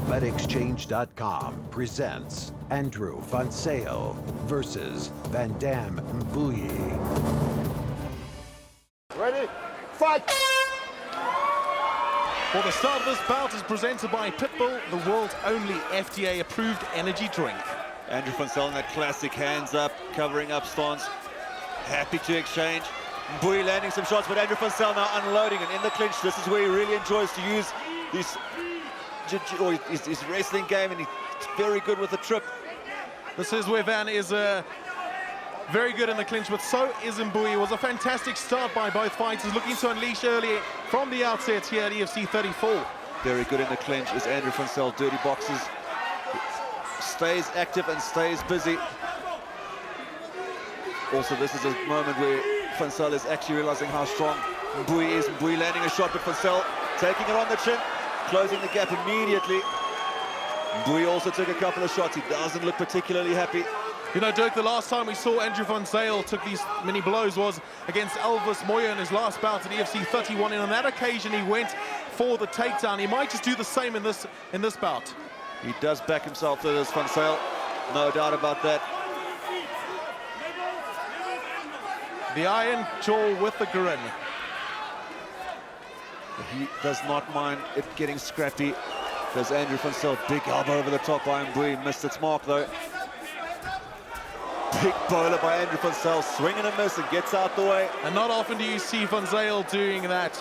BetExchange.com presents Andrew Van Zyl versus Vandam Mbuyi. Ready? Fight! Well, the start of this bout is presented by Pitbull, the world's only FDA-approved energy drink. Andrew Van Zyl in that classic hands up, covering up stance. Happy to exchange. Mbuyi landing some shots, but Andrew Van Zyl now unloading, and in the clinch, this is where he really enjoys to use his wrestling game, and he's very good with the trip. This is where Van is very good in the clinch, but so is Mbuyi. It was a fantastic start by both fighters, looking to unleash early from the outset here at EFC 34. Very good in the clinch is Andrew Van Zyl. Dirty boxes. Stays active and stays busy. Also, this is a moment where Van Zyl is actually realizing how strong Mbuyi is. Mbuyi landing a shot, but Van Zyl taking it on the chin, closing the gap immediately. Mbuyi also took a couple of shots. He doesn't look particularly happy. You know, Dirk, the last time we saw Andrew Van Zyl took these many blows was against Elvis Moya in his last bout at EFC 31, and on that occasion he went for the takedown. He might just do the same in this bout. He does back himself to this, Van Zyl, no doubt about that. The iron jaw with the grin. He does not mind it getting scrappy. There's Andrew Van Zyl, big elbow over the top by Mbuyi, missed its mark though. Big bowler by Andrew Van Zyl, swing and a miss and gets out the way. And not often do you see Van Zyl doing that.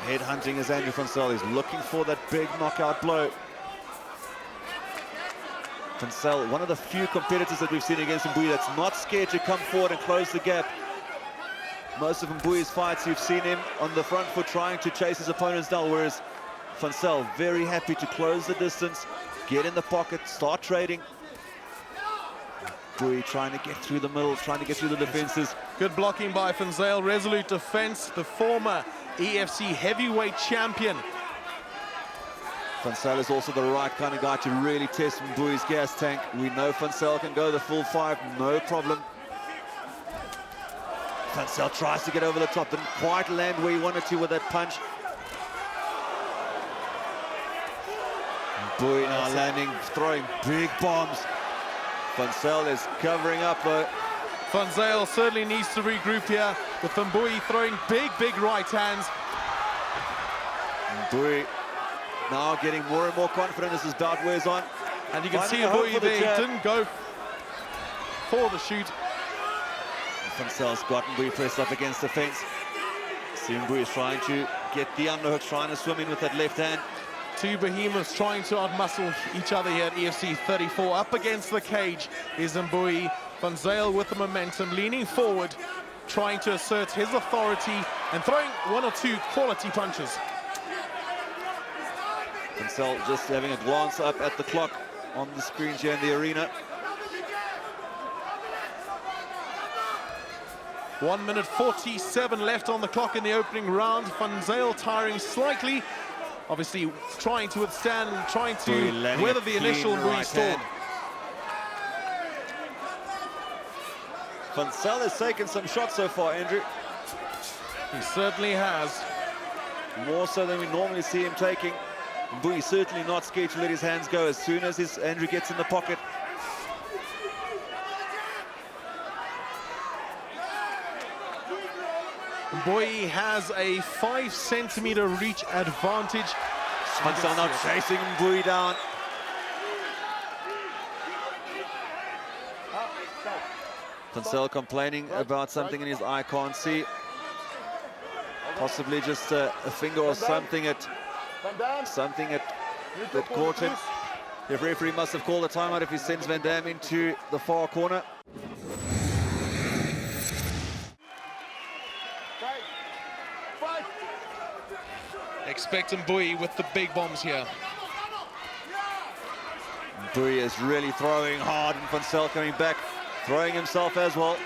Head hunting is Andrew Van Zyl. He's looking for that big knockout blow. Van Zyl, one of the few competitors that we've seen against Mbuyi that's not scared to come forward and close the gap. Most of Mbuyi's fights, you've seen him on the front foot trying to chase his opponents down, whereas Van Zyl very happy to close the distance, get in the pocket, start trading. Mbuyi trying to get through the middle, trying to get through the defenses. Good blocking by Van Zyl, resolute defense, the former EFC heavyweight champion. Van Zyl is also the right kind of guy to really test Mbuyi's gas tank. We know Van Zyl can go the full 5, no problem. Van Zyl tries to get over the top, didn't quite land where he wanted to with that punch. Mbuyi now landing, throwing big bombs. Van Zyl is covering up though. Van Zyl certainly needs to regroup here, with Mbuyi throwing big right hands. Mbuyi now getting more and more confident as his bout wears on. And you can see Mbuyi there, he didn't go for the shoot. Van Zyl's got Mbuyi pressed up against the fence. See Mbuyi is trying to get the underhook, trying to swim in with that left hand. Two behemoths trying to outmuscle each other here at EFC 34. Up against the cage is Mbuyi. Van Zyl with the momentum, leaning forward, trying to assert his authority and throwing one or two quality punches. Van Zyl just having a glance up at the clock on the screens here in the arena. 1 minute 47 left on the clock in the opening round. Van Zyl tiring slightly. Obviously trying to withstand, trying to weather the initial Mbuyi storm. Van Zyl has taken some shots so far, Andrew. He certainly has. More so than we normally see him taking. Mbuyi certainly not scared to let his hands go as soon as Andrew gets in the pocket. Mbuyi has a 5-centimeter reach advantage. Van Zyl now chasing Mbuyi down. Van Zyl complaining about something in his eye, can't see. Possibly just a finger or something that caught him. The referee must have called a timeout if he sends Vandam into the far corner. Expect Mbuyi with the big bombs here. Mbuyi is really throwing hard, and Van Zyl coming back, throwing himself as well.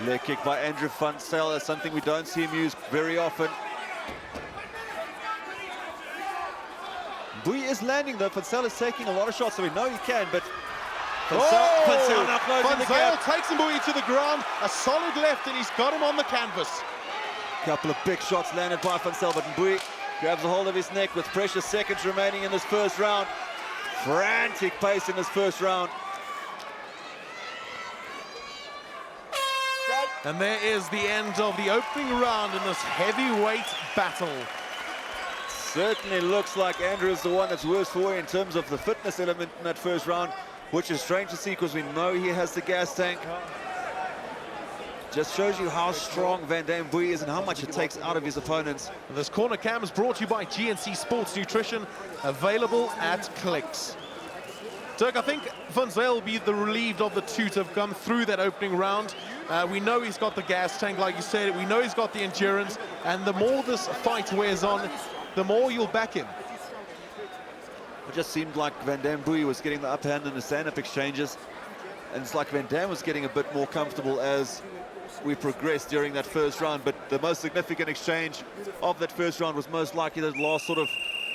Leg kick by Andrew Van Zyl is something we don't see him use very often. Mbuyi is landing though. Van Zyl is taking a lot of shots, so we know he can, but Van Zyl now closing the gap. Van Zyl takes Mbuyi to the ground, a solid left, and he's got him on the canvas. Couple of big shots landed by Van Zyl, but Mbuyi grabs a hold of his neck with precious seconds remaining in this first round. Frantic pace in this first round. And there is the end of the opening round in this heavyweight battle. Certainly looks like Andrew is the one that's worse for wear in terms of the fitness element in that first round, which is strange to see because we know he has the gas tank. Just shows you how strong Vandam Mbuyi is and how much it takes out of his opponents. This corner cam is brought to you by GNC Sports Nutrition, available at Clicks. Dirk, I think Van Zyl will be the relieved of the two to have come through that opening round. We know he's got the gas tank, like you said. We know he's got the endurance. And the more this fight wears on, the more you'll back him. It just seemed like Vandam Mbuyi was getting the upper hand in the stand-up exchanges. And it's like Vandam was getting a bit more comfortable as we progressed during that first round. But the most significant exchange of that first round was most likely the last sort of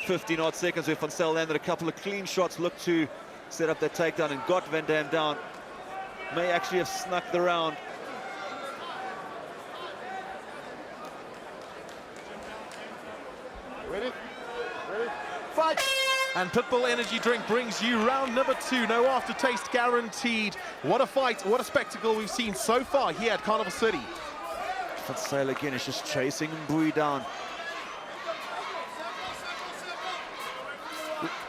15-odd seconds where Van Zyl landed a couple of clean shots, looked to set up that takedown and got Vandam down. May actually have snuck the round. Ready? Ready? Fight! And Pitbull Energy Drink brings you round number 2. No aftertaste guaranteed. What a fight, what a spectacle we've seen so far here at Carnival City. Van Zyl again is just chasing Mbuyi down.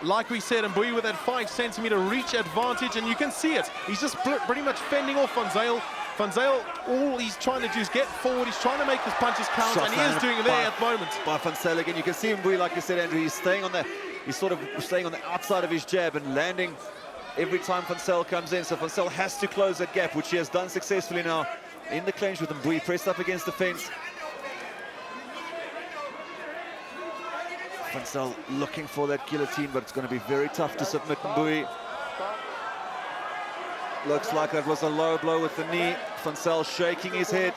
Like we said, Mbuyi with that 5-centimeter reach advantage, and you can see it. He's just pretty much fending off Van Zyl. Van Zyl, all he's trying to do is get forward. He's trying to make his punches count, and he is doing it there at the moment. By Van Zyl again, you can see Mbuyi, like you said, Andrew, he's staying on the, he's sort of staying on the outside of his jab and landing every time Van Zyl comes in. So Van Zyl has to close that gap, which he has done successfully now in the clinch with Mbuyi pressed up against the fence. Van Zyl looking for that guillotine, but it's going to be very tough to submit Mbuyi. Looks like that was a low blow with the knee. Van Zyl shaking his head.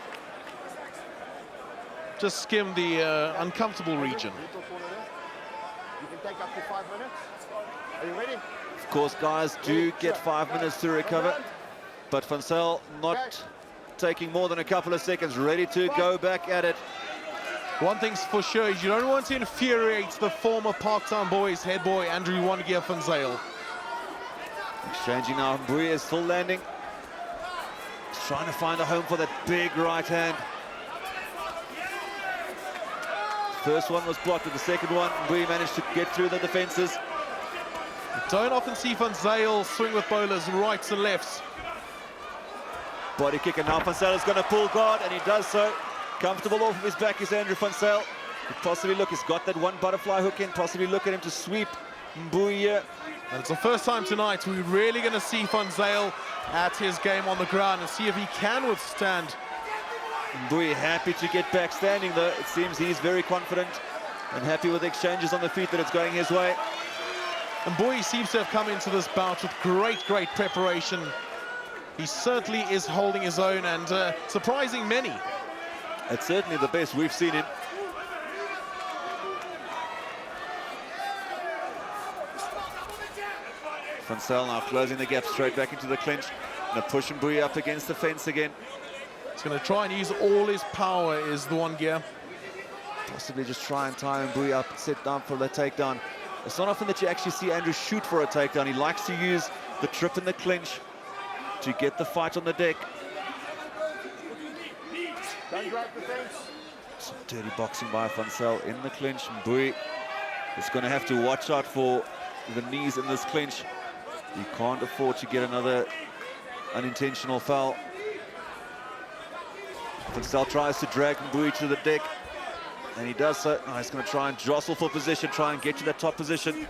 Just skim the uncomfortable region. You can take up to 5 minutes. Are you ready? Of course, guys do get 5 minutes to recover, but Van Zyl not taking more than a couple of seconds, ready to go back at it. One thing's for sure is you don't want to infuriate the former Parktown Boys head boy Andrew Wangear Van Zyl. Exchanging now, Mbuyi is still landing. He's trying to find a home for that big right hand. First one was blocked, but the second one, Mbuyi managed to get through the defenses. Don't often see Van Zyl swing with bowlers rights and lefts. Body kick, and now Van Zyl is going to pull guard, and he does so. Comfortable off of his back is Andrew Van Zyl. Could possibly look, he's got that one butterfly hook in, possibly look at him to sweep Mbuyi here. And it's the first time tonight we're really going to see Van Zyl at his game on the ground and see if he can withstand. Mbuyi happy to get back standing though. It seems he's very confident and happy with the exchanges on the feet that it's going his way. And Mbuyi seems to have come into this bout with great preparation. He certainly is holding his own and surprising many. It's certainly the best we've seen him. Van Zyl now closing the gap straight back into the clinch. Gonna push Mbuyi up against the fence again. He's going to try and use all his power is the Wangear. Possibly just try and tie Mbuyi up and sit down for the takedown. It's not often that you actually see Andrew shoot for a takedown. He likes to use the trip in the clinch to get the fight on the deck. Don't drop the fence. Some dirty boxing by Van Zyl in the clinch. Mbuyi is going to have to watch out for the knees in this clinch. He can't afford to get another unintentional foul. Van Zyl tries to drag Mbuyi to the deck, and he does so. Now he's going to try and jostle for position, try and get to that top position.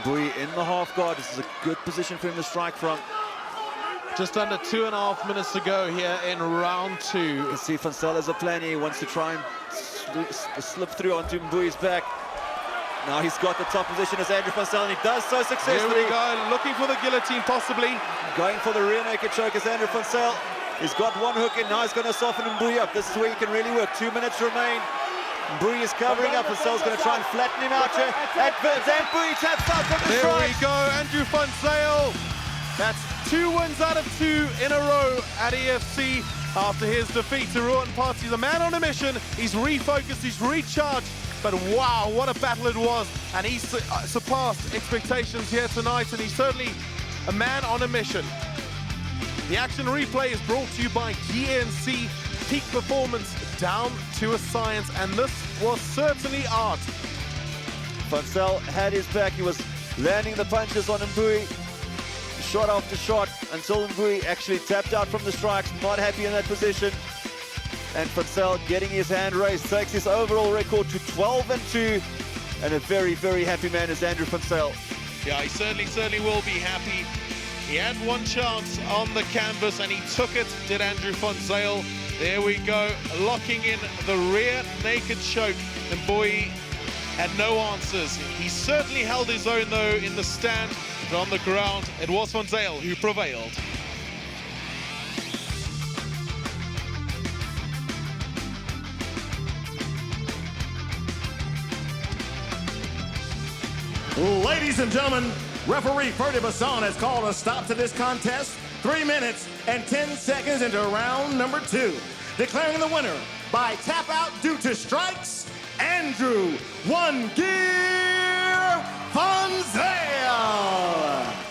Mbuyi in the half guard. This is a good position for him to strike from. Just under 2.5 minutes to go here in round 2. You can see Van Zyl has a plan here. He wants to try and slip through onto Mbuyi's back. Now he's got the top position as Andrew Van Zyl, and he does so successfully. Here we go, looking for the guillotine possibly. Going for the rear naked choke as Andrew Van Zyl. He's got one hook in, now he's going to soften Mbuyi up. This is where he can really work. 2 minutes remain. Mbuyi is covering up. Van Zyl's going to try and flatten him out here. And Mbuyi taps out from the strike. There we go, Andrew Van Zyl. That's 2 wins out of 2 in a row at EFC after his defeat to Ruan Potts. He's a man on a mission. He's refocused, he's recharged. But wow, what a battle it was. And he's surpassed expectations here tonight, and he's certainly a man on a mission. The action replay is brought to you by GNC. Peak performance down to a science, and this was certainly art. Van Zyl had his back. He was landing the punches on Mbuyi, shot after shot, until Mbuyi actually tapped out from the strikes, not happy in that position. And Van Zyl getting his hand raised, takes his overall record to 12-2, and a very, very happy man is Andrew Van Zyl. Yeah, he certainly will be happy. He had one chance on the canvas and he took it, did Andrew Van Zyl. There we go, locking in the rear naked choke. Mbuyi had no answers. He certainly held his own though in the stand, but on the ground it was Van Zyl who prevailed. Ladies and gentlemen, referee Ferdy Bassan has called a stop to this contest. 3 minutes and 10 seconds into round number 2. Declaring the winner by tap out due to strikes, Andrew One Gear Van Zyl.